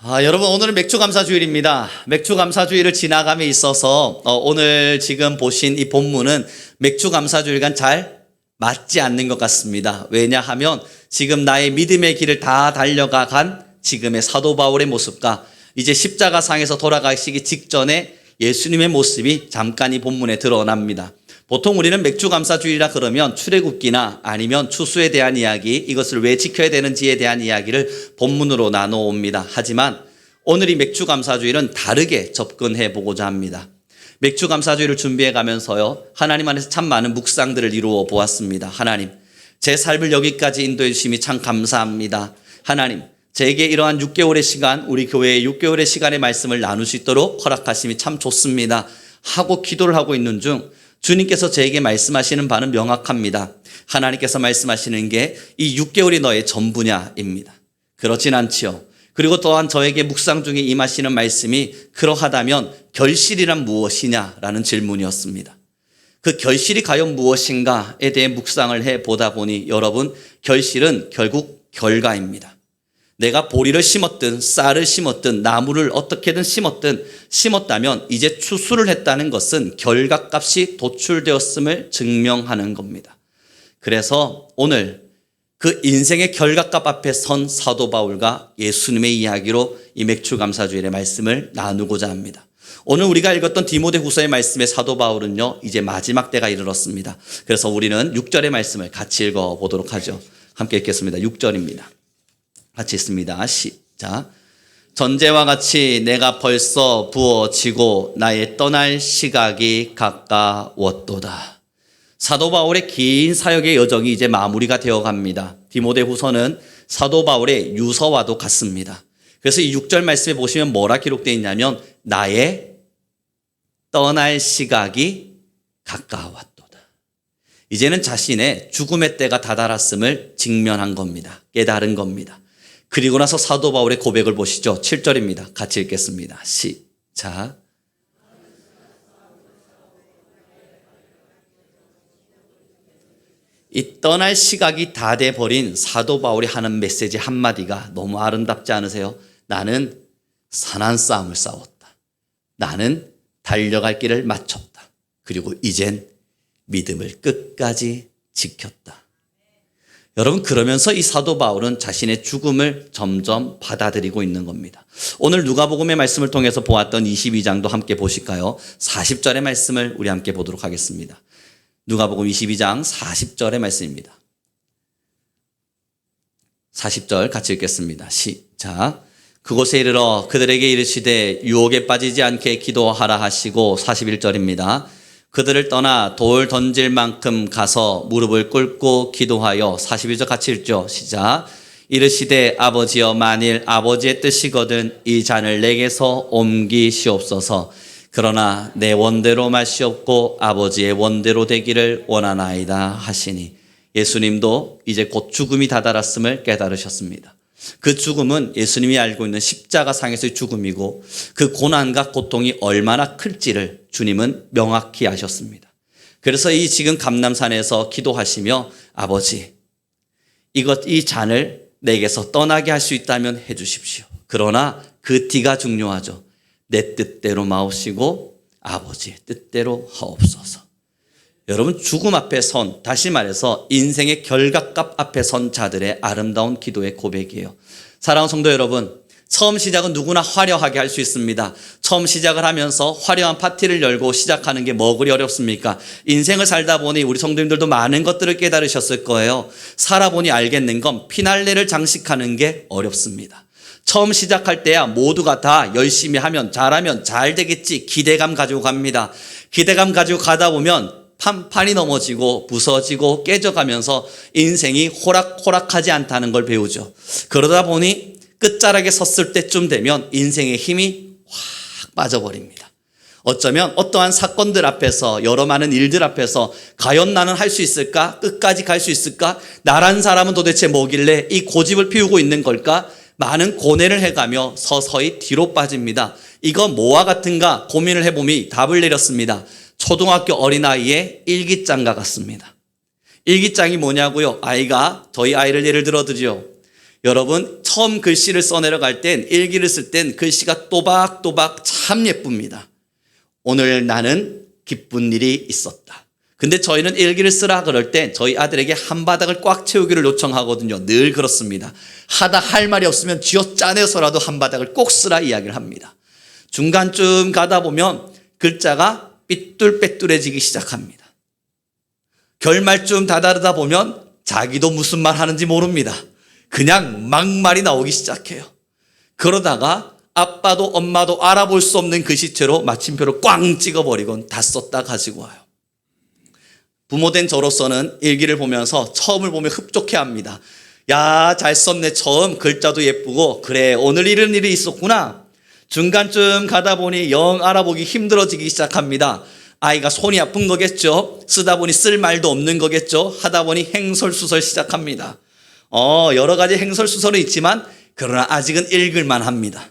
여러분, 오늘은 맥주감사주일입니다. 맥주감사주일을 지나감에 있어서 오늘 지금 보신 이 본문은 맥주감사주일과 잘 맞지 않는 것 같습니다. 왜냐하면 지금 나의 믿음의 길을 다 달려가 간 지금의 사도 바울의 모습과 이제 십자가상에서 돌아가시기 직전에 예수님의 모습이 잠깐 이 본문에 드러납니다. 보통 우리는 맥주감사주일이라 그러면 출애굽기나 아니면 추수에 대한 이야기, 이것을 왜 지켜야 되는지에 대한 이야기를 본문으로 나눠옵니다. 하지만 오늘 이 맥주감사주일은 다르게 접근해 보고자 합니다. 맥주감사주일을 준비해 가면서요, 하나님 안에서 참 많은 묵상들을 이루어 보았습니다. 하나님, 제 삶을 여기까지 인도해 주심이 참 감사합니다. 하나님, 제게 이러한 6개월의 시간, 우리 교회의 6개월의 시간의 말씀을 나눌 수 있도록 허락하심이 참 좋습니다 하고 기도를 하고 있는 중 주님께서 저에게 말씀하시는 바는 명확합니다. 하나님께서 말씀하시는 게 이 6개월이 너의 전부냐입니다. 그렇진 않지요. 그리고 또한 저에게 묵상 중에 임하시는 말씀이 그러하다면 결실이란 무엇이냐라는 질문이었습니다. 그 결실이 과연 무엇인가에 대해 묵상을 해보다 보니 여러분, 결실은 결국 결과입니다. 내가 보리를 심었든 쌀을 심었든 나무를 어떻게든 심었다면 이제 추수를 했다는 것은 결과값이 도출되었음을 증명하는 겁니다. 그래서 오늘 그 인생의 결과값 앞에 선 사도 바울과 예수님의 이야기로 이 맥주감사주일의 말씀을 나누고자 합니다. 오늘 우리가 읽었던 디모데후서의 말씀의 사도 바울은요, 이제 마지막 때가 이르렀습니다. 그래서 우리는 6절의 말씀을 같이 읽어보도록 하죠. 함께 읽겠습니다. 6절입니다. 같이 있습니다. 시작. 전제와 같이 내가 벌써 부어지고 나의 떠날 시각이 가까웠도다. 사도 바울의 긴 사역의 여정이 이제 마무리가 되어 갑니다. 디모데후서는 사도 바울의 유서와도 같습니다. 그래서 이 6절 말씀에 보시면 뭐라 기록되어 있냐면 나의 떠날 시각이 가까웠도다. 이제는 자신의 죽음의 때가 다다랐음을 직면한 겁니다. 깨달은 겁니다. 그리고 나서 사도 바울의 고백을 보시죠. 7절입니다. 같이 읽겠습니다. 시작. 이 떠날 시각이 다 돼버린 사도 바울이 하는 메시지 한마디가 너무 아름답지 않으세요? 나는 선한 싸움을 싸웠다. 나는 달려갈 길을 마쳤다. 그리고 이젠 믿음을 끝까지 지켰다. 여러분, 그러면서 이 사도 바울은 자신의 죽음을 점점 받아들이고 있는 겁니다. 오늘 누가복음의 말씀을 통해서 보았던 22장도 함께 보실까요? 40절의 말씀을 우리 함께 보도록 하겠습니다. 누가복음 22장 40절의 말씀입니다. 40절 같이 읽겠습니다. 시작. 그곳에 이르러 그들에게 이르시되 유혹에 빠지지 않게 기도하라 하시고 41절입니다. 그들을 떠나 돌 던질 만큼 가서 무릎을 꿇고 기도하여 42절 같이 읽죠. 시작. 이르시되 아버지여 만일 아버지의 뜻이거든 이 잔을 내게서 옮기시옵소서. 그러나 내 원대로 마시옵고 아버지의 원대로 되기를 원하나이다 하시니 예수님도 이제 곧 죽음이 다다랐음을 깨달으셨습니다. 그 죽음은 예수님이 알고 있는 십자가상에서의 죽음이고 그 고난과 고통이 얼마나 클지를 주님은 명확히 아셨습니다. 그래서 이 지금 감람산에서 기도하시며 아버지, 이 잔을 내게서 떠나게 할 수 있다면 해 주십시오. 그러나 그 뒤가 중요하죠. 내 뜻대로 마옵시고 아버지의 뜻대로 하옵소서. 여러분, 죽음 앞에 선, 다시 말해서 인생의 결과값 앞에 선 자들의 아름다운 기도의 고백이에요. 사랑하는 성도 여러분, 처음 시작은 누구나 화려하게 할 수 있습니다. 처음 시작을 하면서 화려한 파티를 열고 시작하는 게 뭐 그리 어렵습니까? 인생을 살다 보니 우리 성도님들도 많은 것들을 깨달으셨을 거예요. 살아보니 알겠는 건 피날레를 장식하는 게 어렵습니다. 처음 시작할 때야 모두가 다 열심히 하면 잘하면 잘 되겠지 기대감 가지고 갑니다. 기대감 가지고 가다 보면 판이 넘어지고 부서지고 깨져가면서 인생이 호락호락하지 않다는 걸 배우죠. 그러다 보니 끝자락에 섰을 때쯤 되면 인생의 힘이 확 빠져버립니다. 어쩌면 어떠한 사건들 앞에서 여러 많은 일들 앞에서 과연 나는 할 수 있을까? 끝까지 갈 수 있을까? 나란 사람은 도대체 뭐길래 이 고집을 피우고 있는 걸까? 많은 고뇌를 해가며 서서히 뒤로 빠집니다. 이거 뭐와 같은가 고민을 해보니 답을 내렸습니다. 초등학교 어린아이의 일기장과 같습니다. 일기장이 뭐냐고요? 저희 아이를 예를 들어 드죠. 여러분, 처음 글씨를 써내려갈 땐, 일기를 쓸 땐 글씨가 또박또박 참 예쁩니다. 오늘 나는 기쁜 일이 있었다. 근데 저희는 일기를 쓰라 그럴 때 저희 아들에게 한 바닥을 꽉 채우기를 요청하거든요. 늘 그렇습니다. 하다 할 말이 없으면 쥐어 짜내서라도 한 바닥을 꼭 쓰라 이야기를 합니다. 중간쯤 가다 보면 글자가 삐뚤빼뚤해지기 시작합니다. 결말쯤 다다르다 보면 자기도 무슨 말 하는지 모릅니다. 그냥 막말이 나오기 시작해요. 그러다가 아빠도 엄마도 알아볼 수 없는 글씨체로 마침표를 꽝 찍어버리곤 다 썼다 가지고 와요. 부모된 저로서는 일기를 보면서 처음을 보면 흡족해합니다. 야, 잘 썼네. 처음 글자도 예쁘고 그래 오늘 이런 일이 있었구나. 중간쯤 가다 보니 영 알아보기 힘들어지기 시작합니다. 아이가 손이 아픈 거겠죠. 쓰다 보니 쓸 말도 없는 거겠죠. 하다 보니 행설수설 시작합니다. 여러 가지 행설수설은 있지만 그러나 아직은 읽을만 합니다.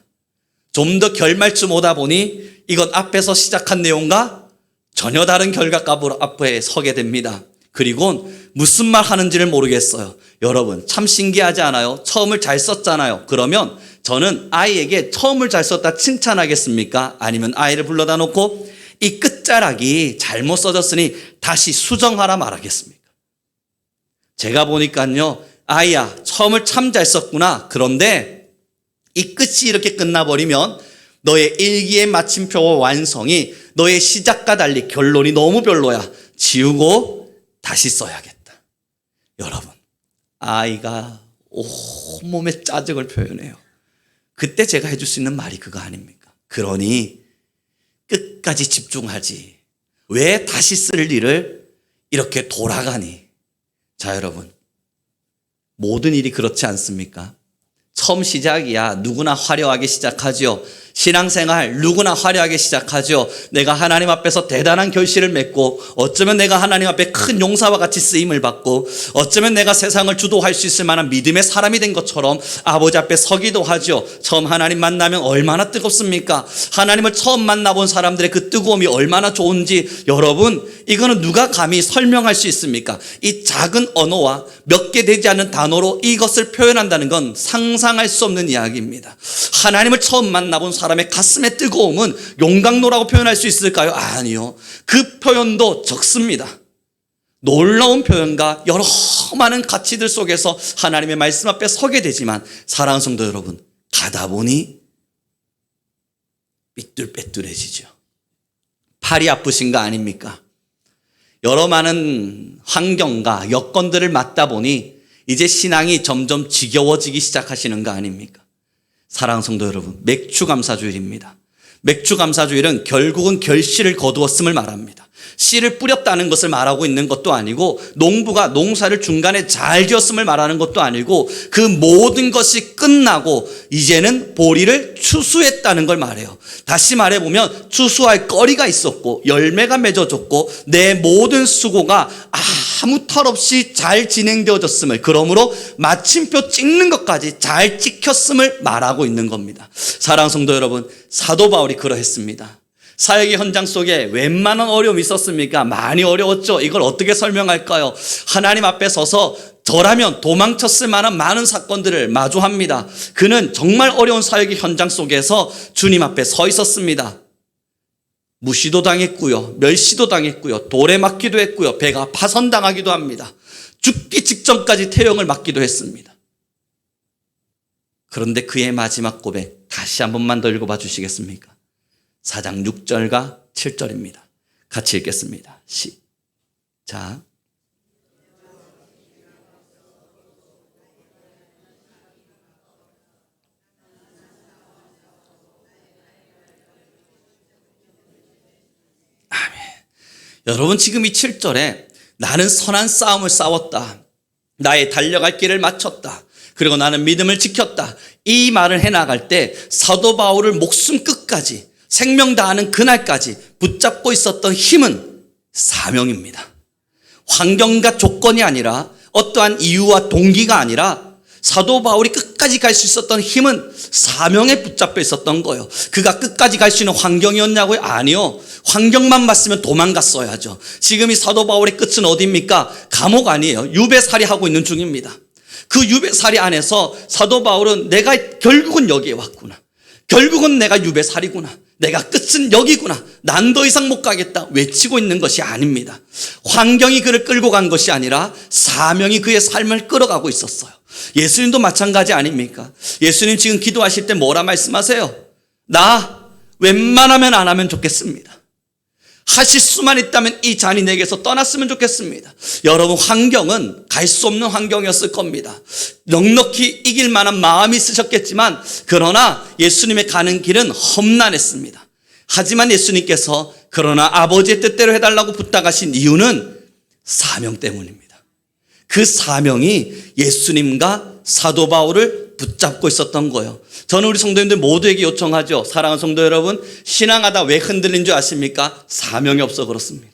좀 더 결말쯤 오다 보니 이건 앞에서 시작한 내용과 전혀 다른 결과값으로 앞에 서게 됩니다. 그리고 무슨 말 하는지를 모르겠어요. 여러분 참 신기하지 않아요? 처음을 잘 썼잖아요. 그러면 저는 아이에게 처음을 잘 썼다 칭찬하겠습니까? 아니면 아이를 불러다 놓고 이 끝자락이 잘못 써졌으니 다시 수정하라 말하겠습니까? 제가 보니까요, 아이야 처음을 참 잘 썼구나. 그런데 이 끝이 이렇게 끝나버리면 너의 일기의 마침표와 완성이 너의 시작과 달리 결론이 너무 별로야. 지우고 다시 써야겠다. 여러분, 아이가 온몸에 짜증을 표현해요. 그때 제가 해줄 수 있는 말이 그거 아닙니까? 그러니 끝까지 집중하지. 왜 다시 쓸 일을 이렇게 돌아가니? 자, 여러분, 모든 일이 그렇지 않습니까? 처음 시작이야. 누구나 화려하게 시작하죠. 신앙생활 누구나 화려하게 시작하죠. 내가 하나님 앞에서 대단한 결실을 맺고 어쩌면 내가 하나님 앞에 큰 용사와 같이 쓰임을 받고 어쩌면 내가 세상을 주도할 수 있을 만한 믿음의 사람이 된 것처럼 아버지 앞에 서기도 하죠. 처음 하나님 만나면 얼마나 뜨겁습니까? 하나님을 처음 만나본 사람들의 그 뜨거움이 얼마나 좋은지 여러분, 이거는 누가 감히 설명할 수 있습니까? 이 작은 언어와 몇 개 되지 않는 단어로 이것을 표현한다는 건 상상할 수 없는 이야기입니다. 하나님을 처음 만나본 사람의 가슴의 뜨거움은 용광로라고 표현할 수 있을까요? 아니요. 그 표현도 적습니다. 놀라운 표현과 여러 많은 가치들 속에서 하나님의 말씀 앞에 서게 되지만 사랑하는 성도 여러분, 가다 보니 삐뚤빼뚤해지죠. 팔이 아프신 거 아닙니까? 여러 많은 환경과 여건들을 맞다 보니 이제 신앙이 점점 지겨워지기 시작하시는 거 아닙니까? 사랑하는 성도 여러분, 맥추감사주일입니다. 맥추감사주일은 결국은 결실을 거두었음을 말합니다. 씨를 뿌렸다는 것을 말하고 있는 것도 아니고 농부가 농사를 중간에 잘 지었음을 말하는 것도 아니고 그 모든 것이 끝나고 이제는 보리를 추수했다는 걸 말해요. 다시 말해보면 추수할 거리가 있었고 열매가 맺어졌고 내 모든 수고가 아무 탈 없이 잘 진행되어졌음을, 그러므로 마침표 찍는 것까지 잘 찍혔음을 말하고 있는 겁니다. 사랑하는 성도 여러분, 사도 바울이 그러했습니다. 사역의 현장 속에 웬만한 어려움이 있었습니까? 많이 어려웠죠. 이걸 어떻게 설명할까요? 하나님 앞에 서서 저라면 도망쳤을 만한 많은 사건들을 마주합니다. 그는 정말 어려운 사역의 현장 속에서 주님 앞에 서 있었습니다. 무시도 당했고요, 멸시도 당했고요, 돌에 맞기도 했고요, 배가 파선당하기도 합니다. 죽기 직전까지 태형을 맞기도 했습니다. 그런데 그의 마지막 고백 다시 한 번만 더 읽어봐 주시겠습니까? 4장 6절과 7절입니다. 같이 읽겠습니다. 시작. 아멘. 여러분, 지금 이 7절에 나는 선한 싸움을 싸웠다, 나의 달려갈 길을 마쳤다, 그리고 나는 믿음을 지켰다, 이 말을 해나갈 때 사도 바울을 목숨 끝까지 생명 다하는 그날까지 붙잡고 있었던 힘은 사명입니다. 환경과 조건이 아니라 어떠한 이유와 동기가 아니라 사도 바울이 끝까지 갈 수 있었던 힘은 사명에 붙잡혀 있었던 거예요. 그가 끝까지 갈 수 있는 환경이었냐고요? 아니요. 환경만 봤으면 도망갔어야죠. 지금 이 사도 바울의 끝은 어디입니까? 감옥 아니에요. 유배살이하고 있는 중입니다. 그 유배살이 안에서 사도 바울은 내가 결국은 여기에 왔구나. 결국은 내가 유배살이구나. 내가 끝은 여기구나. 난 더 이상 못 가겠다. 외치고 있는 것이 아닙니다. 환경이 그를 끌고 간 것이 아니라 사명이 그의 삶을 끌어가고 있었어요. 예수님도 마찬가지 아닙니까? 예수님 지금 기도하실 때 뭐라 말씀하세요? 나 웬만하면 안 하면 좋겠습니다. 하실 수만 있다면 이 잔이 내게서 떠났으면 좋겠습니다. 여러분, 환경은 갈 수 없는 환경이었을 겁니다. 넉넉히 이길 만한 마음이 있으셨겠지만 그러나 예수님의 가는 길은 험난했습니다. 하지만 예수님께서 그러나 아버지의 뜻대로 해달라고 부탁하신 이유는 사명 때문입니다. 그 사명이 예수님과 사도 바울을 붙잡고 있었던 거예요. 저는 우리 성도님들 모두에게 요청하죠. 사랑하는 성도 여러분, 신앙하다 왜 흔들린 줄 아십니까? 사명이 없어 그렇습니다.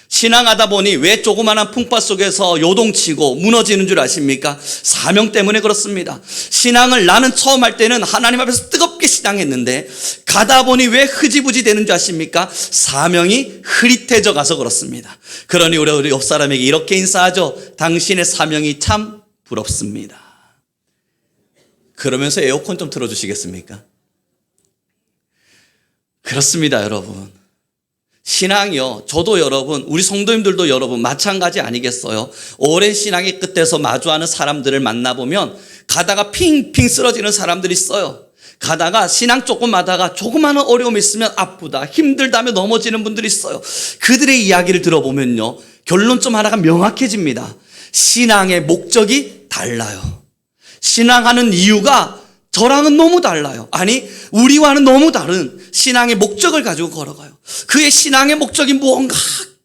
신앙하다 보니 왜 조그마한 풍파 속에서 요동치고 무너지는 줄 아십니까? 사명 때문에 그렇습니다. 신앙을 나는 처음 할 때는 하나님 앞에서 뜨겁게 신앙했는데 가다 보니 왜 흐지부지 되는 줄 아십니까? 사명이 흐릿해져 가서 그렇습니다. 그러니 우리 옆 사람에게 이렇게 인사하죠. 당신의 사명이 참 부럽습니다. 그러면서 에어컨 좀 틀어주시겠습니까? 그렇습니다, 여러분. 신앙이요. 저도 여러분, 우리 성도님들도 여러분 마찬가지 아니겠어요? 오랜 신앙의 끝에서 마주하는 사람들을 만나보면 가다가 핑핑 쓰러지는 사람들이 있어요. 가다가 신앙 조금 하다가 조그마한 어려움이 있으면 아프다, 힘들다며 넘어지는 분들이 있어요. 그들의 이야기를 들어보면요. 결론점 하나가 명확해집니다. 신앙의 목적이 달라요. 신앙하는 이유가 저랑은 너무 달라요. 아니, 우리와는 너무 다른 신앙의 목적을 가지고 걸어가요. 그의 신앙의 목적이 무언가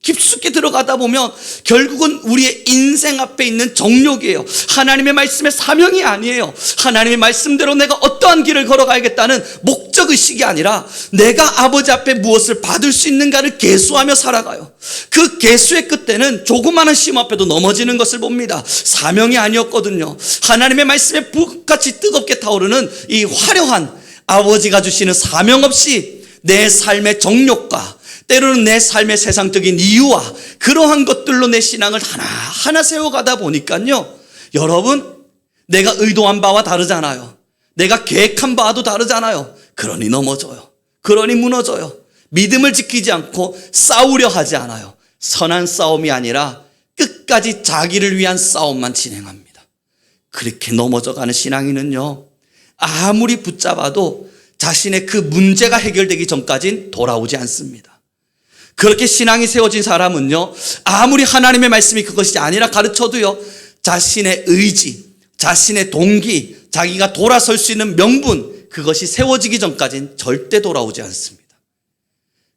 깊숙이 들어가다 보면 결국은 우리의 인생 앞에 있는 정욕이에요. 하나님의 말씀의 사명이 아니에요. 하나님의 말씀대로 내가 어떠한 길을 걸어가야겠다는 목적의식이 아니라 내가 아버지 앞에 무엇을 받을 수 있는가를 계수하며 살아가요. 그 계수의 끝에는 조그마한 심 앞에도 넘어지는 것을 봅니다. 사명이 아니었거든요. 하나님의 말씀에 불같이 뜨겁게 타오르는 이 화려한 아버지가 주시는 사명 없이 내 삶의 정욕과 때로는 내 삶의 세상적인 이유와 그러한 것들로 내 신앙을 하나하나 세워가다 보니까요. 여러분, 내가 의도한 바와 다르잖아요. 내가 계획한 바와도 다르잖아요. 그러니 넘어져요. 그러니 무너져요. 믿음을 지키지 않고 싸우려 하지 않아요. 선한 싸움이 아니라 끝까지 자기를 위한 싸움만 진행합니다. 그렇게 넘어져가는 신앙인은요. 아무리 붙잡아도 자신의 그 문제가 해결되기 전까진 돌아오지 않습니다. 그렇게 신앙이 세워진 사람은요, 아무리 하나님의 말씀이 그것이 아니라 가르쳐도요, 자신의 의지, 자신의 동기, 자기가 돌아설 수 있는 명분, 그것이 세워지기 전까지는 절대 돌아오지 않습니다.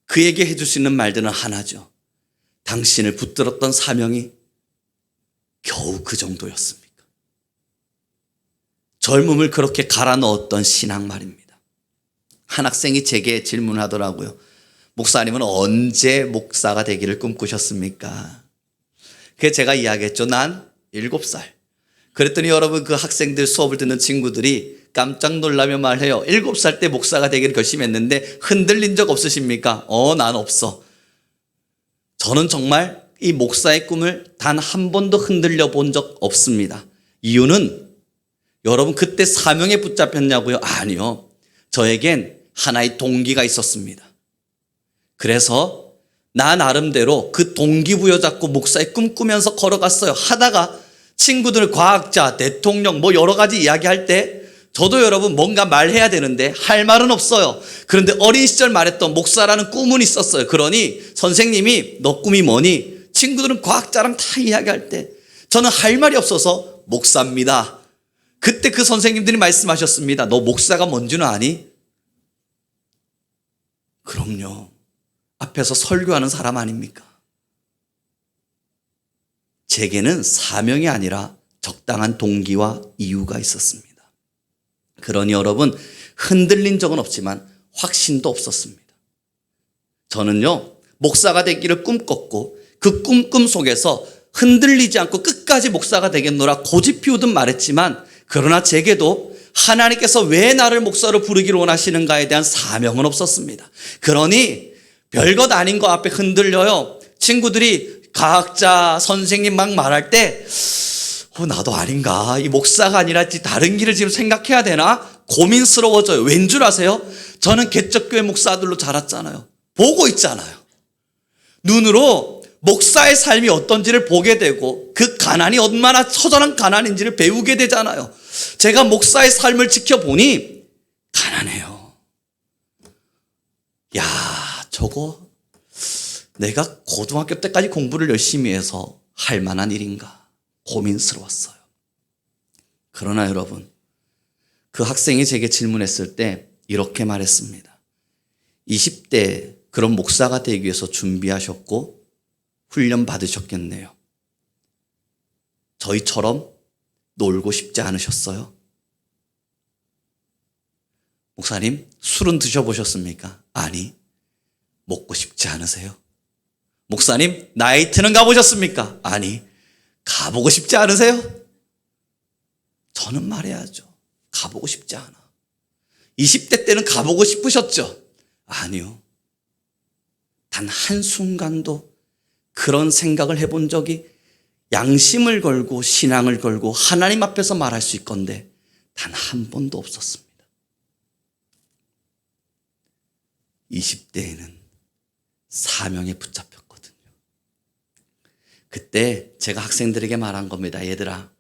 그에게 해줄 수 있는 말들은 하나죠. 당신을 붙들었던 사명이 겨우 그 정도였습니까? 젊음을 그렇게 갈아 넣었던 신앙 말입니다. 한 학생이 제게 질문하더라고요. 목사님은 언제 목사가 되기를 꿈꾸셨습니까? 그래서 제가 이야기했죠. 난 7살. 그랬더니 여러분, 그 학생들 수업을 듣는 친구들이 깜짝 놀라며 말해요. 7살 때 목사가 되기를 결심했는데 흔들린 적 없으십니까? 난 없어. 저는 정말 이 목사의 꿈을 단 한 번도 흔들려 본 적 없습니다. 이유는 여러분, 그때 사명에 붙잡혔냐고요? 아니요. 저에겐 하나의 동기가 있었습니다. 그래서 나 나름대로 그 동기부여 잡고 목사의 꿈 꾸면서 걸어갔어요. 하다가 친구들 과학자, 대통령 뭐 여러 가지 이야기할 때 저도 여러분 뭔가 말해야 되는데 할 말은 없어요. 그런데 어린 시절 말했던 목사라는 꿈은 있었어요. 그러니 선생님이 너 꿈이 뭐니? 친구들은 과학자랑 다 이야기할 때 저는 할 말이 없어서 목사입니다. 그때 그 선생님들이 말씀하셨습니다. 너 목사가 뭔지는 아니? 그럼요. 앞에서 설교하는 사람 아닙니까? 제게는 사명이 아니라 적당한 동기와 이유가 있었습니다. 그러니 여러분, 흔들린 적은 없지만 확신도 없었습니다. 저는요, 목사가 되기를 꿈꿨고 그 꿈 속에서 흔들리지 않고 끝까지 목사가 되겠노라 고집 피우듯 말했지만 그러나 제게도 하나님께서 왜 나를 목사로 부르기를 원하시는가에 대한 사명은 없었습니다. 그러니 별것 아닌 거 앞에 흔들려요. 친구들이 과학자, 선생님 막 말할 때 나도 아닌가? 이 목사가 아니라 다른 길을 지금 생각해야 되나? 고민스러워져요. 왠 줄 아세요? 저는 개척교회 목사들로 자랐잖아요. 보고 있잖아요. 눈으로 목사의 삶이 어떤지를 보게 되고 그 가난이 얼마나 처절한 가난인지를 배우게 되잖아요. 제가 목사의 삶을 지켜보니 가난해요. 야, 저거 내가 고등학교 때까지 공부를 열심히 해서 할 만한 일인가 고민스러웠어요. 그러나 여러분, 그 학생이 제게 질문했을 때 이렇게 말했습니다. 20대 그런 목사가 되기 위해서 준비하셨고 훈련 받으셨겠네요. 저희처럼 놀고 싶지 않으셨어요? 목사님, 술은 드셔보셨습니까? 아니, 먹고 싶지 않으세요? 목사님, 나이트는 가보셨습니까? 아니, 가보고 싶지 않으세요? 저는 말해야죠. 가보고 싶지 않아. 20대 때는 가보고 싶으셨죠? 아니요. 단 한순간도 그런 생각을 해본 적이 양심을 걸고 신앙을 걸고 하나님 앞에서 말할 수 있건데 단 한 번도 없었습니다. 20대에는 사명에 붙잡혔거든요. 그때 제가 학생들에게 말한 겁니다. 얘들아,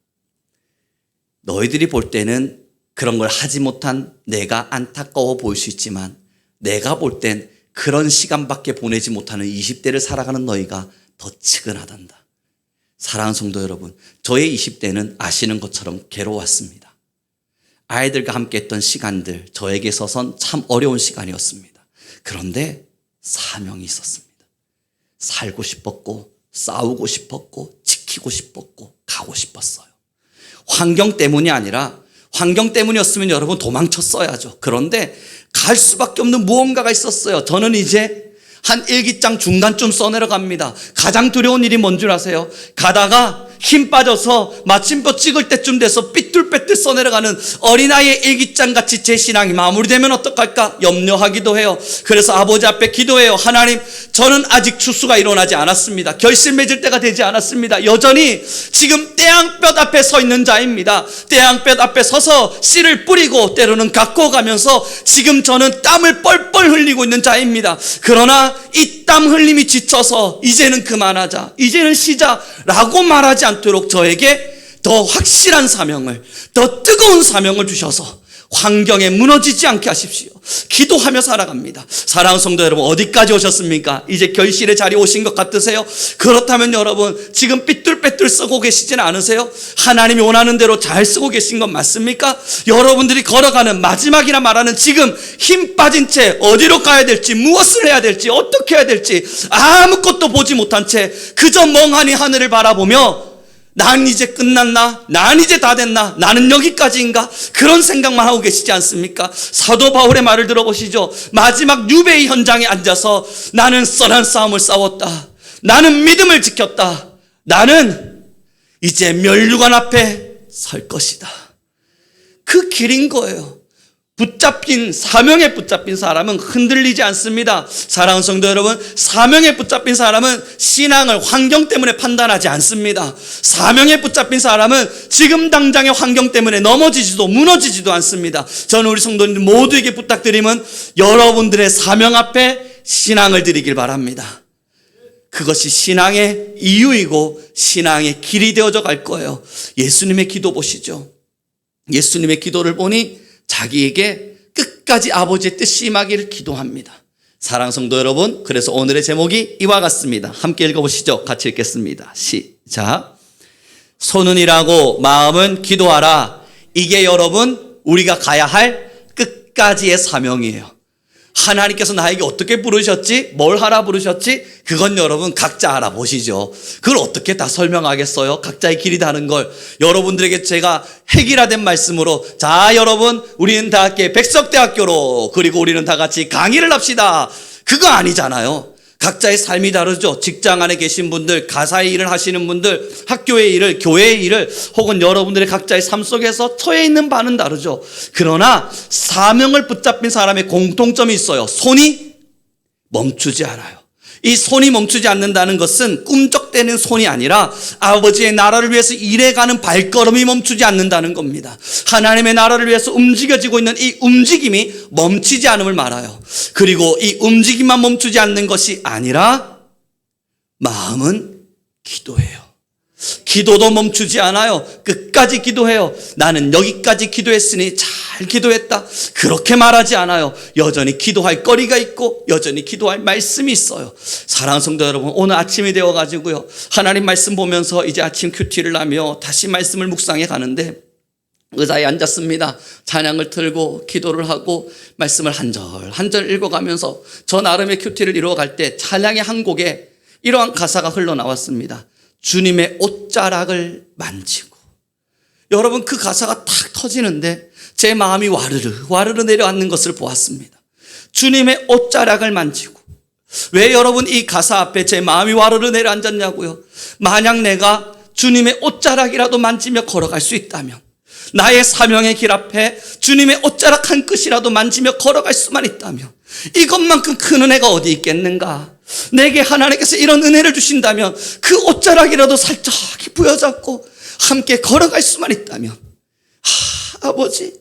너희들이 볼 때는 그런 걸 하지 못한 내가 안타까워 보일 수 있지만 내가 볼 땐 그런 시간밖에 보내지 못하는 20대를 살아가는 너희가 더 측은하단다. 사랑하는 성도 여러분, 저의 20대는 아시는 것처럼 괴로웠습니다. 아이들과 함께 했던 시간들, 저에게 있어서는 참 어려운 시간이었습니다. 그런데 사명이 있었습니다. 살고 싶었고 싸우고 싶었고 지키고 싶었고 가고 싶었어요. 환경 때문이 아니라 환경 때문이었으면 여러분 도망쳤어야죠. 그런데 갈 수밖에 없는 무언가가 있었어요. 저는 이제 한 일기장 중간쯤 써내려갑니다. 가장 두려운 일이 뭔 줄 아세요? 가다가 힘 빠져서 마침표 찍을 때쯤 돼서 삐뚤빼뚤 써내려가는 어린아이의 일기장같이 제 신앙이 마무리되면 어떡할까 염려하기도 해요. 그래서 아버지 앞에 기도해요. 하나님, 저는 아직 추수가 일어나지 않았습니다. 결실 맺을 때가 되지 않았습니다. 여전히 지금 떼양볕 앞에 서 있는 자입니다. 떼양볕 앞에 서서 씨를 뿌리고 때로는 갖고 가면서 지금 저는 땀을 뻘뻘 흘리고 있는 자입니다. 그러나 이 땀 흘림이 지쳐서 이제는 그만하자, 이제는 쉬자라고 말하지 않도록 저에게 더 확실한 사명을, 더 뜨거운 사명을 주셔서 환경에 무너지지 않게 하십시오. 기도하며 살아갑니다. 사랑하는 성도 여러분, 어디까지 오셨습니까? 이제 결실의 자리에 오신 것 같으세요? 그렇다면 여러분, 지금 삐뚤빼뚤 쓰고 계시진 않으세요? 하나님이 원하는 대로 잘 쓰고 계신 건 맞습니까? 여러분들이 걸어가는 마지막이라 말하는 지금 힘 빠진 채 어디로 가야 될지, 무엇을 해야 될지, 어떻게 해야 될지 아무것도 보지 못한 채 그저 멍하니 하늘을 바라보며 난 이제 끝났나? 난 이제 다 됐나? 나는 여기까지인가? 그런 생각만 하고 계시지 않습니까? 사도 바울의 말을 들어보시죠. 마지막 유배의 현장에 앉아서 나는 선한 싸움을 싸웠다. 나는 믿음을 지켰다. 나는 이제 면류관 앞에 설 것이다. 그 길인 거예요. 사명에 붙잡힌 사람은 흔들리지 않습니다. 사랑하는 성도 여러분, 사명에 붙잡힌 사람은 신앙을 환경 때문에 판단하지 않습니다. 사명에 붙잡힌 사람은 지금 당장의 환경 때문에 넘어지지도 무너지지도 않습니다. 저는 우리 성도님들 모두에게 부탁드리면 여러분들의 사명 앞에 신앙을 드리길 바랍니다. 그것이 신앙의 이유이고 신앙의 길이 되어져 갈 거예요. 예수님의 기도 보시죠. 예수님의 기도를 보니 자기에게 끝까지 아버지의 뜻이 임하기를 기도합니다. 사랑하는 성도 여러분, 그래서 오늘의 제목이 이와 같습니다. 함께 읽어보시죠. 같이 읽겠습니다. 시작. 손은 일하고 마음은 기도하라. 이게 여러분 우리가 가야 할 끝까지의 사명이에요. 하나님께서 나에게 어떻게 부르셨지? 뭘 하라 부르셨지? 그건 여러분 각자 알아보시죠. 그걸 어떻게 다 설명하겠어요? 각자의 길이 다른 걸. 여러분들에게 제가 핵일화된 말씀으로, 자 여러분, 우리는 다 함께 백석대학교로, 그리고 우리는 다 같이 강의를 합시다. 그거 아니잖아요. 각자의 삶이 다르죠. 직장 안에 계신 분들, 가사의 일을 하시는 분들, 학교의 일을, 교회의 일을, 혹은 여러분들의 각자의 삶 속에서 처해 있는 바는 다르죠. 그러나 사명을 붙잡힌 사람의 공통점이 있어요. 손이 멈추지 않아요. 이 손이 멈추지 않는다는 것은 꿈쩍대는 손이 아니라 아버지의 나라를 위해서 일해가는 발걸음이 멈추지 않는다는 겁니다. 하나님의 나라를 위해서 움직여지고 있는 이 움직임이 멈추지 않음을 말아요. 그리고 이 움직임만 멈추지 않는 것이 아니라 마음은 기도해요. 기도도 멈추지 않아요. 끝까지 기도해요. 나는 여기까지 기도했으니 잘 기도했다. 그렇게 말하지 않아요. 여전히 기도할 거리가 있고 여전히 기도할 말씀이 있어요. 사랑하는 성도 여러분, 오늘 아침이 되어가지고요, 하나님 말씀 보면서 이제 아침 큐티를 하며 다시 말씀을 묵상해 가는데 의자에 앉았습니다. 찬양을 틀고 기도를 하고 말씀을 한 절 한 절 읽어가면서 저 나름의 큐티를 이루어갈 때 찬양의 한 곡에 이러한 가사가 흘러나왔습니다. 주님의 옷자락을 만지고. 여러분, 그 가사가 탁 터지는데 제 마음이 와르르 내려앉는 것을 보았습니다. 주님의 옷자락을 만지고. 왜 여러분 이 가사 앞에 제 마음이 와르르 내려앉았냐고요? 만약 내가 주님의 옷자락이라도 만지며 걸어갈 수 있다면, 나의 사명의 길 앞에 주님의 옷자락 한 끗이라도 만지며 걸어갈 수만 있다면, 이것만큼 큰 은혜가 어디 있겠는가? 내게 하나님께서 이런 은혜를 주신다면 그 옷자락이라도 살짝 부여잡고 함께 걸어갈 수만 있다면, 아버지,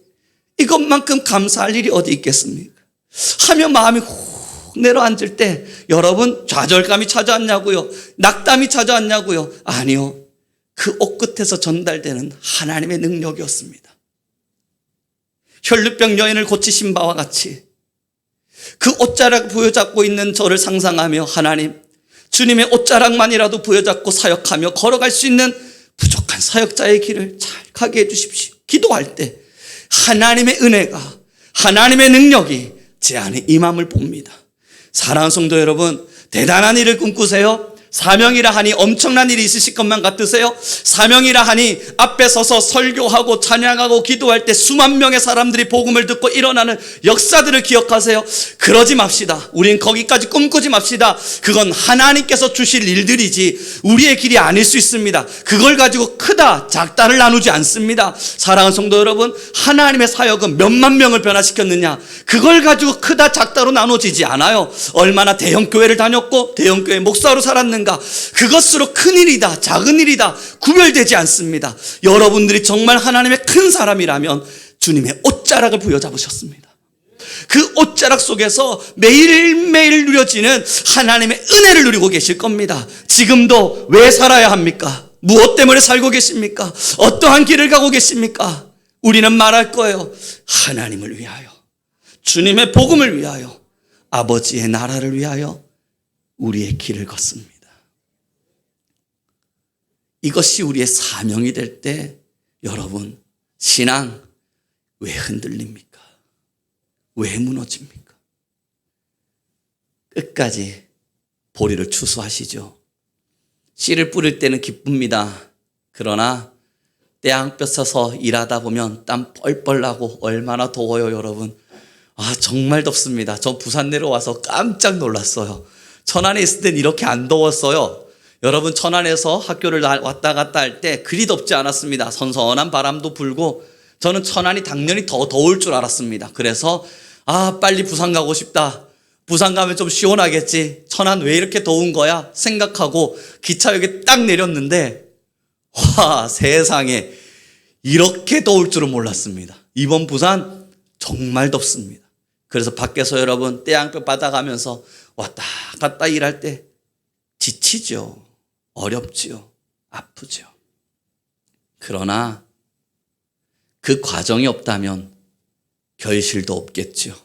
이것만큼 감사할 일이 어디 있겠습니까? 하며 마음이 훅 내려앉을 때 여러분 좌절감이 찾아왔냐고요? 낙담이 찾아왔냐고요? 아니요. 그 옷끝에서 전달되는 하나님의 능력이었습니다. 혈루병 여인을 고치신 바와 같이 그 옷자락 부여잡고 있는 저를 상상하며, 하나님, 주님의 옷자락만이라도 부여잡고 사역하며 걸어갈 수 있는 부족한 사역자의 길을 잘 가게 해주십시오. 기도할 때 하나님의 은혜가, 하나님의 능력이 제 안에 임함을 봅니다. 사랑하는 성도 여러분, 대단한 일을 꿈꾸세요? 사명이라 하니 엄청난 일이 있으실 것만 같으세요? 사명이라 하니 앞에 서서 설교하고 찬양하고 기도할 때 수만 명의 사람들이 복음을 듣고 일어나는 역사들을 기억하세요? 그러지 맙시다. 우린 거기까지 꿈꾸지 맙시다. 그건 하나님께서 주실 일들이지 우리의 길이 아닐 수 있습니다. 그걸 가지고 크다 작다를 나누지 않습니다. 사랑하는 성도 여러분, 하나님의 사역은 몇만 명을 변화시켰느냐, 그걸 가지고 크다 작다로 나눠지지 않아요. 얼마나 대형교회를 다녔고 대형교회 목사로 살았는가, 그것으로 큰 일이다 작은 일이다 구별되지 않습니다. 여러분들이 정말 하나님의 큰 사람이라면 주님의 옷자락을 부여잡으셨습니다. 그 옷자락 속에서 매일매일 누려지는 하나님의 은혜를 누리고 계실 겁니다. 지금도 왜 살아야 합니까? 무엇 때문에 살고 계십니까? 어떠한 길을 가고 계십니까? 우리는 말할 거예요. 하나님을 위하여, 주님의 복음을 위하여, 아버지의 나라를 위하여 우리의 길을 걷습니다. 이것이 우리의 사명이 될 때 여러분, 신앙 왜 흔들립니까? 왜 무너집니까? 끝까지 보리를 추수하시죠. 씨를 뿌릴 때는 기쁩니다. 그러나 떼양볕 서서 일하다 보면 땀 뻘뻘 나고 얼마나 더워요, 여러분. 정말 덥습니다. 저 부산 내려와서 깜짝 놀랐어요. 천안에 있을 땐 이렇게 안 더웠어요. 여러분, 천안에서 학교를 왔다 갔다 할 때 그리 덥지 않았습니다. 선선한 바람도 불고, 저는 천안이 당연히 더 더울 줄 알았습니다. 그래서 빨리 부산 가고 싶다. 부산 가면 좀 시원하겠지. 천안 왜 이렇게 더운 거야? 생각하고 기차역에 딱 내렸는데, 와, 세상에 이렇게 더울 줄은 몰랐습니다. 이번 부산 정말 덥습니다. 그래서 밖에서 여러분 떼양볕 받아가면서 왔다 갔다 일할 때 지치죠. 어렵지요. 아프죠. 그러나 그 과정이 없다면 결실도 없겠죠.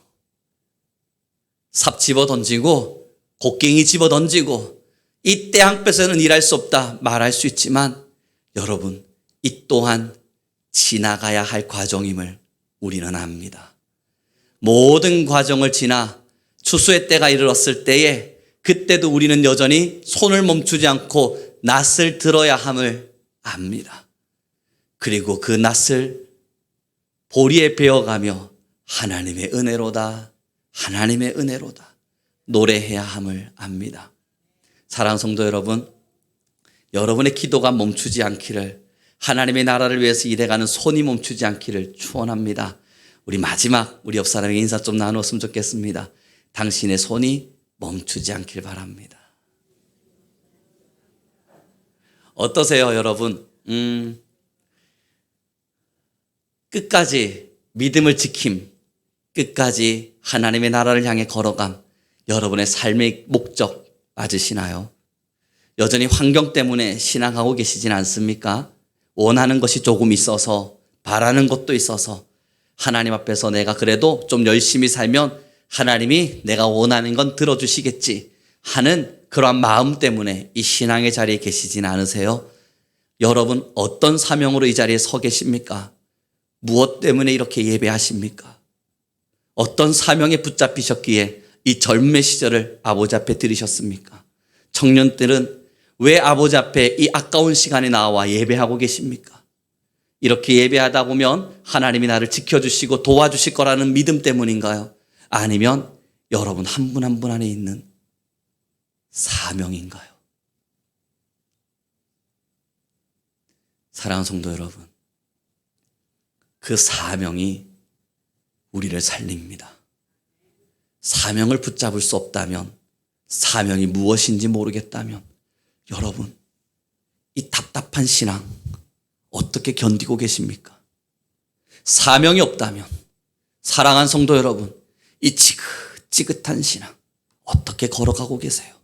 삽 집어 던지고 곡괭이 집어 던지고 이 떼양볕에는 일할 수 없다 말할 수 있지만, 여러분, 이 또한 지나가야 할 과정임을 우리는 압니다. 모든 과정을 지나 추수의 때가 이르렀을 때에, 그때도 우리는 여전히 손을 멈추지 않고 낫을 들어야 함을 압니다. 그리고 그 낫을 보리에 베어가며 하나님의 은혜로다, 하나님의 은혜로다 노래해야 함을 압니다. 사랑하는 성도 여러분, 여러분의 기도가 멈추지 않기를, 하나님의 나라를 위해서 일해가는 손이 멈추지 않기를 축원합니다. 우리 마지막 우리 옆 사람에게 인사 좀 나누었으면 좋겠습니다. 당신의 손이 멈추지 않길 바랍니다. 어떠세요, 여러분? 끝까지 믿음을 지킴, 끝까지 하나님의 나라를 향해 걸어감, 여러분의 삶의 목적 맞으시나요? 여전히 환경 때문에 신앙하고 계시진 않습니까? 원하는 것이 조금 있어서, 바라는 것도 있어서 하나님 앞에서 내가 그래도 좀 열심히 살면 하나님이 내가 원하는 건 들어주시겠지 하는 그러한 마음 때문에 이 신앙의 자리에 계시진 않으세요? 여러분 어떤 사명으로 이 자리에 서 계십니까? 무엇 때문에 이렇게 예배하십니까? 어떤 사명에 붙잡히셨기에 이 젊은 시절을 아버지 앞에 들이셨습니까? 청년들은 왜 아버지 앞에 이 아까운 시간에 나와 예배하고 계십니까? 이렇게 예배하다 보면 하나님이 나를 지켜주시고 도와주실 거라는 믿음 때문인가요? 아니면 여러분 한 분 한 분 안에 있는 사명인가요? 사랑하는 성도 여러분, 그 사명이 우리를 살립니다. 사명을 붙잡을 수 없다면, 사명이 무엇인지 모르겠다면 여러분 이 답답한 신앙 어떻게 견디고 계십니까? 사명이 없다면 사랑하는 성도 여러분 이 지긋지긋한 신앙 어떻게 걸어가고 계세요?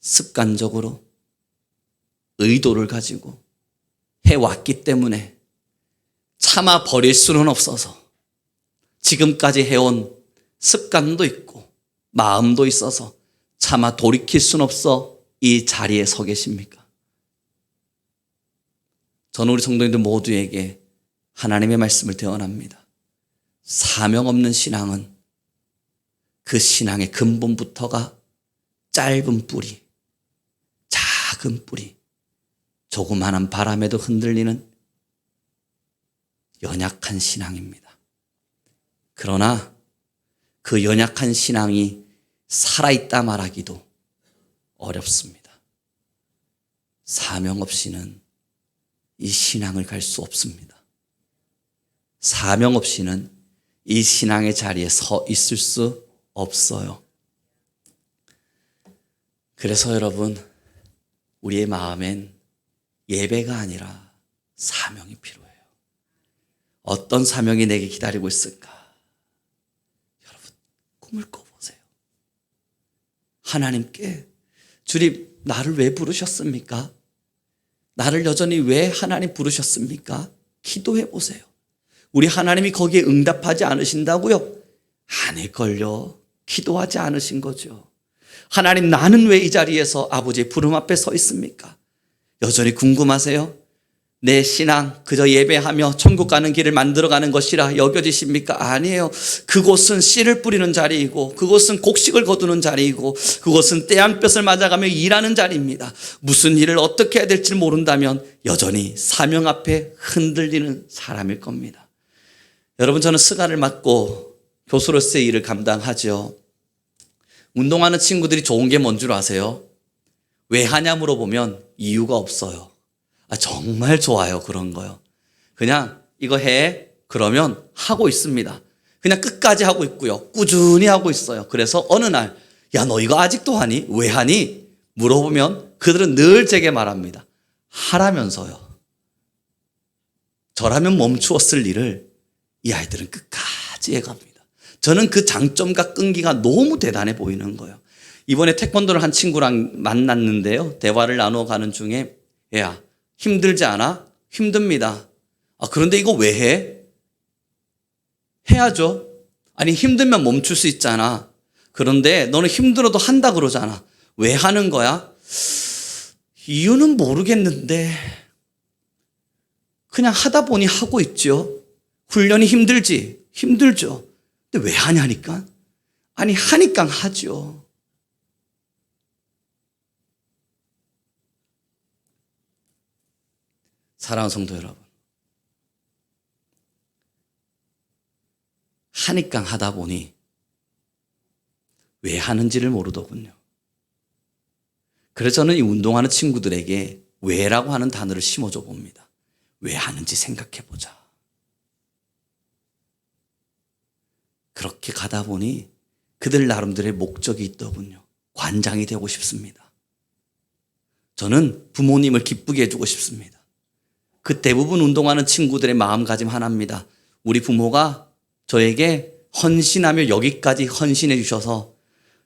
습관적으로 의도를 가지고 해왔기 때문에 참아 버릴 수는 없어서 지금까지 해온 습관도 있고 마음도 있어서 차마 돌이킬 수는 없어 이 자리에 서 계십니까? 저는 우리 성도님들 모두에게 하나님의 말씀을 대언합니다. 사명 없는 신앙은 그 신앙의 근본부터가 짧은 뿌리, 작은 뿌리, 조그마한 바람에도 흔들리는 연약한 신앙입니다. 그러나 그 연약한 신앙이 살아있다 말하기도 어렵습니다. 사명 없이는 이 신앙을 갈 수 없습니다. 사명 없이는 이 신앙의 자리에 서 있을 수 없어요. 그래서 여러분, 우리의 마음엔 예배가 아니라 사명이 필요해요. 어떤 사명이 내게 기다리고 있을까? 여러분, 꿈을 꿔보세요. 하나님께 주님, 나를 왜 부르셨습니까? 나를 여전히 왜 하나님 부르셨습니까? 기도해 보세요. 우리 하나님이 거기에 응답하지 않으신다고요? 아닐걸요. 기도하지 않으신 거죠. 하나님, 나는 왜 이 자리에서 아버지의 부름 앞에 서 있습니까? 여전히 궁금하세요? 내 신앙 그저 예배하며 천국 가는 길을 만들어가는 것이라 여겨지십니까? 아니에요. 그곳은 씨를 뿌리는 자리이고, 그곳은 곡식을 거두는 자리이고, 그곳은 떼양볕을 맞아가며 일하는 자리입니다. 무슨 일을 어떻게 해야 될지 모른다면 여전히 사명 앞에 흔들리는 사람일 겁니다. 여러분, 저는 스가를 맡고 교수로서의 일을 감당하죠. 운동하는 친구들이 좋은 게 뭔 줄 아세요? 왜 하냐 물어보면 이유가 없어요. 정말 좋아요, 그런 거요. 그냥 이거 해, 그러면 하고 있습니다. 그냥 끝까지 하고 있고요. 꾸준히 하고 있어요. 그래서 어느 날, 야, 너 이거 아직도 하니? 왜 하니? 물어보면 그들은 늘 제게 말합니다. 하라면서요. 저라면 멈추었을 일을 이 아이들은 끝까지 해갑니다. 저는 그 장점과 끈기가 너무 대단해 보이는 거예요. 이번에 태권도를 한 친구랑 만났는데요. 대화를 나눠가는 중에, 야, 힘들지 않아? 힘듭니다. 그런데 이거 왜 해? 해야죠. 아니, 힘들면 멈출 수 있잖아. 그런데 너는 힘들어도 한다 그러잖아. 왜 하는 거야? 이유는 모르겠는데 그냥 하다 보니 하고 있죠. 훈련이 힘들지? 힘들죠. 근데 왜 하냐니까? 아니, 하니까 하죠. 사랑하는 성도 여러분, 하니까 하다 보니 왜 하는지를 모르더군요. 그래서 저는 이 운동하는 친구들에게 왜라고 하는 단어를 심어줘 봅니다. 왜 하는지 생각해보자. 그렇게 가다 보니 그들 나름대로의 목적이 있더군요. 관장이 되고 싶습니다. 저는 부모님을 기쁘게 해주고 싶습니다. 그 대부분 운동하는 친구들의 마음가짐 하나입니다. 우리 부모가 저에게 헌신하며 여기까지 헌신해 주셔서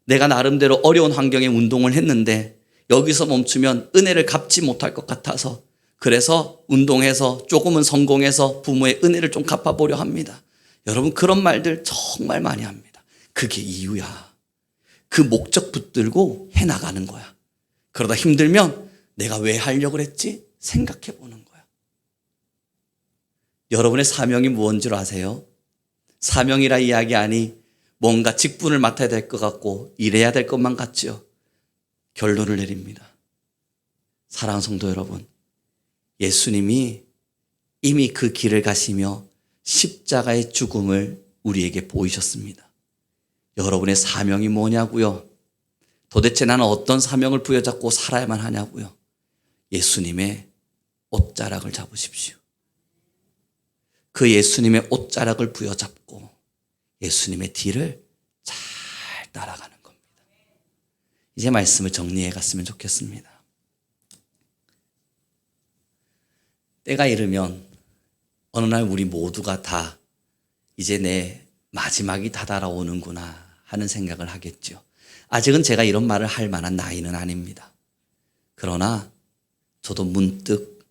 내가 나름대로 어려운 환경에 운동을 했는데 여기서 멈추면 은혜를 갚지 못할 것 같아서 그래서 운동해서 조금은 성공해서 부모의 은혜를 좀 갚아보려 합니다. 여러분 그런 말들 정말 많이 합니다. 그게 이유야. 그 목적 붙들고 해나가는 거야. 그러다 힘들면 내가 왜 하려고 그랬지? 생각해 보는 거야. 여러분의 사명이 무엇인 줄 아세요? 사명이라 이야기하니 뭔가 직분을 맡아야 될 것 같고 일해야 될 것만 같죠. 결론을 내립니다. 사랑하는 성도 여러분, 예수님이 이미 그 길을 가시며 십자가의 죽음을 우리에게 보이셨습니다. 여러분의 사명이 뭐냐고요? 도대체 나는 어떤 사명을 부여잡고 살아야만 하냐고요? 예수님의 옷자락을 잡으십시오. 그 예수님의 옷자락을 부여잡고 예수님의 뒤를 잘 따라가는 겁니다. 이제 말씀을 정리해 갔으면 좋겠습니다. 때가 이르면 어느 날 우리 모두가 다 이제 내 마지막이 다다라오는구나 하는 생각을 하겠죠. 아직은 제가 이런 말을 할 만한 나이는 아닙니다. 그러나 저도 문득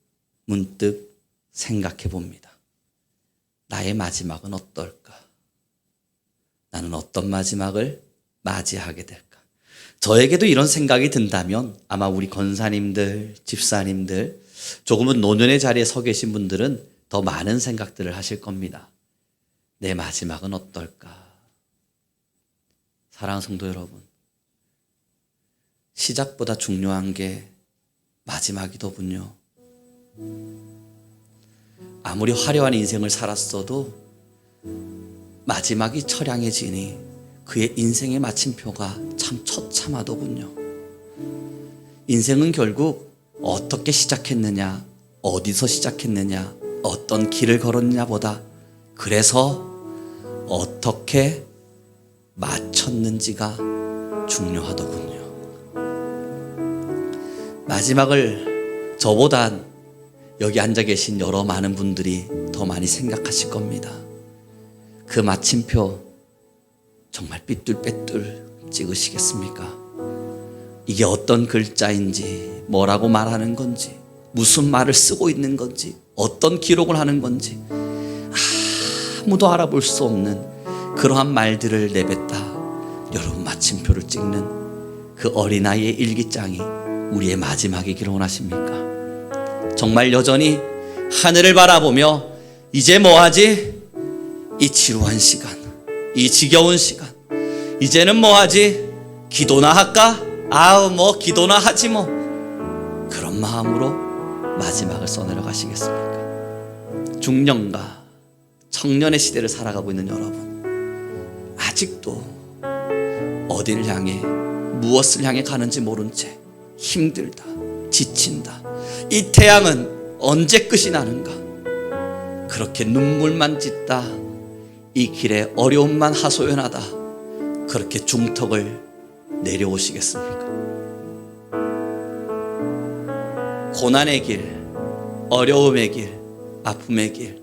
생각해 봅니다. 나의 마지막은 어떨까? 나는 어떤 마지막을 맞이하게 될까? 저에게도 이런 생각이 든다면 아마 우리 권사님들, 집사님들, 조금은 노년의 자리에 서 계신 분들은 더 많은 생각들을 하실 겁니다. 내 마지막은 어떨까? 사랑하는 성도 여러분, 시작보다 중요한 게 마지막이더군요. 아무리 화려한 인생을 살았어도 마지막이 처량해지니 그의 인생의 마침표가 참 처참하더군요. 인생은 결국 어떻게 시작했느냐, 어디서 시작했느냐, 어떤 길을 걸었느냐 보다 그래서 어떻게 마쳤는지가 중요하더군요. 마지막을 저보단 여기 앉아 계신 여러 많은 분들이 더 많이 생각하실 겁니다. 그 마침표 정말 삐뚤빼뚤 찍으시겠습니까? 이게 어떤 글자인지, 뭐라고 말하는 건지, 무슨 말을 쓰고 있는 건지, 어떤 기록을 하는 건지 아무도 알아볼 수 없는 그러한 말들을 내뱉다 여러분 마침표를 찍는 그 어린아이의 일기장이 우리의 마지막이기를 원하십니까? 정말 여전히 하늘을 바라보며 이제 뭐하지? 이 지루한 시간, 이 지겨운 시간, 이제는 뭐하지? 기도나 할까? 뭐 기도나 하지 뭐. 그런 마음으로 마지막을 써내려 가시겠습니까? 중년과 청년의 시대를 살아가고 있는 여러분, 아직도 어디를 향해 무엇을 향해 가는지 모른 채 힘들다, 지친다, 이 태양은 언제 끝이 나는가, 그렇게 눈물만 짓다 이 길에 어려움만 하소연하다 그렇게 중턱을 내려오시겠습니까? 고난의 길, 어려움의 길, 아픔의 길,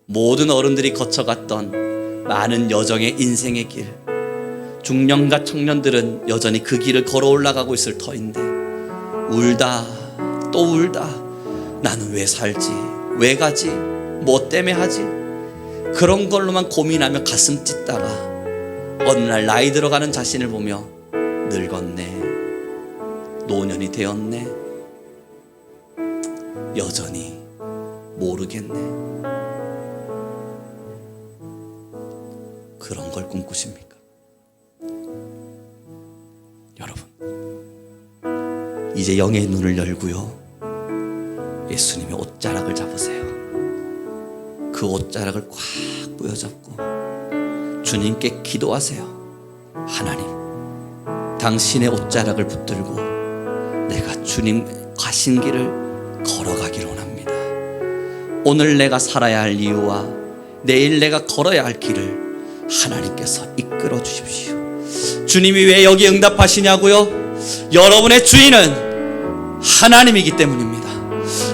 모든 어른들이 거쳐갔던 많은 여정의 인생의 길, 중년과 청년들은 여전히 그 길을 걸어 올라가고 있을 터인데 울다 또 울다 나는 왜 살지, 왜 가지, 뭐 때문에 하지, 그런 걸로만 고민하며 가슴 찢다가 어느 날 나이 들어가는 자신을 보며 늙었네, 노년이 되었네, 여전히 모르겠네, 그런 걸 꿈꾸십니까? 여러분, 이제 영의 눈을 열고요, 예수님의 옷자락을 잡으세요. 그 옷자락을 꽉 부여잡고 주님께 기도하세요. 하나님, 당신의 옷자락을 붙들고 내가 주님 가신 길을 걸어가기를 원합니다. 오늘 내가 살아야 할 이유와 내일 내가 걸어야 할 길을 하나님께서 이끌어 주십시오. 주님이 왜 여기 응답하시냐고요? 여러분의 주인은 하나님이기 때문입니다.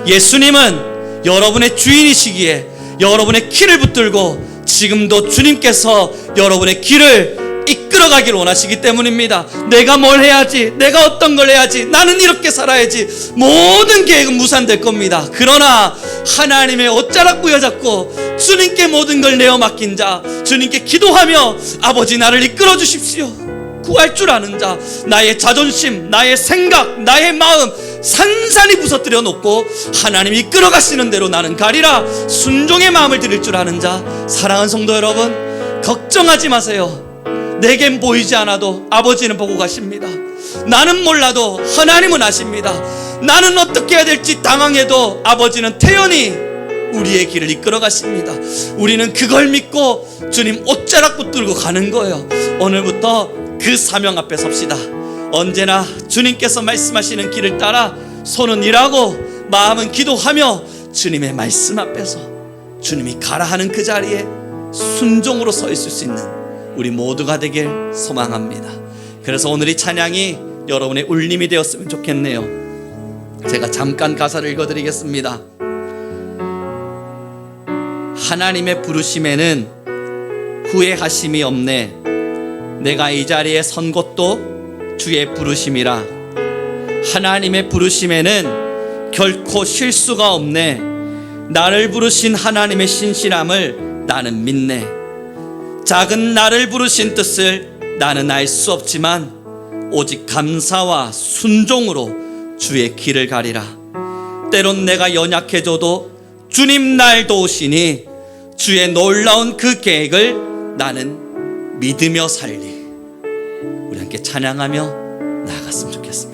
예수님은 여러분의 주인이시기에 여러분의 길을 붙들고 지금도 주님께서 여러분의 길을 이끌어가기를 원하시기 때문입니다. 내가 뭘 해야지, 내가 어떤 걸 해야지, 나는 이렇게 살아야지, 모든 계획은 무산될 겁니다. 그러나 하나님의 옷자락 부여잡고 주님께 모든 걸 내어 맡긴 자, 주님께 기도하며 아버지 나를 이끌어 주십시오, 구할 줄 아는 자, 나의 자존심, 나의 생각, 나의 마음 산산히 부서뜨려 놓고 하나님이 이끌어 가시는 대로 나는 가리라, 순종의 마음을 드릴 줄 아는 자. 사랑하는 성도 여러분, 걱정하지 마세요. 내겐 보이지 않아도 아버지는 보고 가십니다. 나는 몰라도 하나님은 아십니다. 나는 어떻게 해야 될지 당황해도 아버지는 태연히 우리의 길을 이끌어 가십니다. 우리는 그걸 믿고 주님 옷자락 붙들고 가는 거예요. 오늘부터 그 사명 앞에 섭시다. 언제나 주님께서 말씀하시는 길을 따라 손은 일하고 마음은 기도하며 주님의 말씀 앞에서 주님이 가라 하는 그 자리에 순종으로 서 있을 수 있는 우리 모두가 되길 소망합니다. 그래서 오늘 이 찬양이 여러분의 울림이 되었으면 좋겠네요. 제가 잠깐 가사를 읽어드리겠습니다. 하나님의 부르심에는 후회하심이 없네. 내가 이 자리에 선 것도 주의 부르심이라. 하나님의 부르심에는 결코 실수가 없네. 나를 부르신 하나님의 신실함을 나는 믿네. 작은 나를 부르신 뜻을 나는 알 수 없지만 오직 감사와 순종으로 주의 길을 가리라. 때론 내가 연약해져도 주님 날 도우시니 주의 놀라운 그 계획을 나는 믿으며 살리. 우리 함께 찬양하며 나아갔으면 좋겠습니다.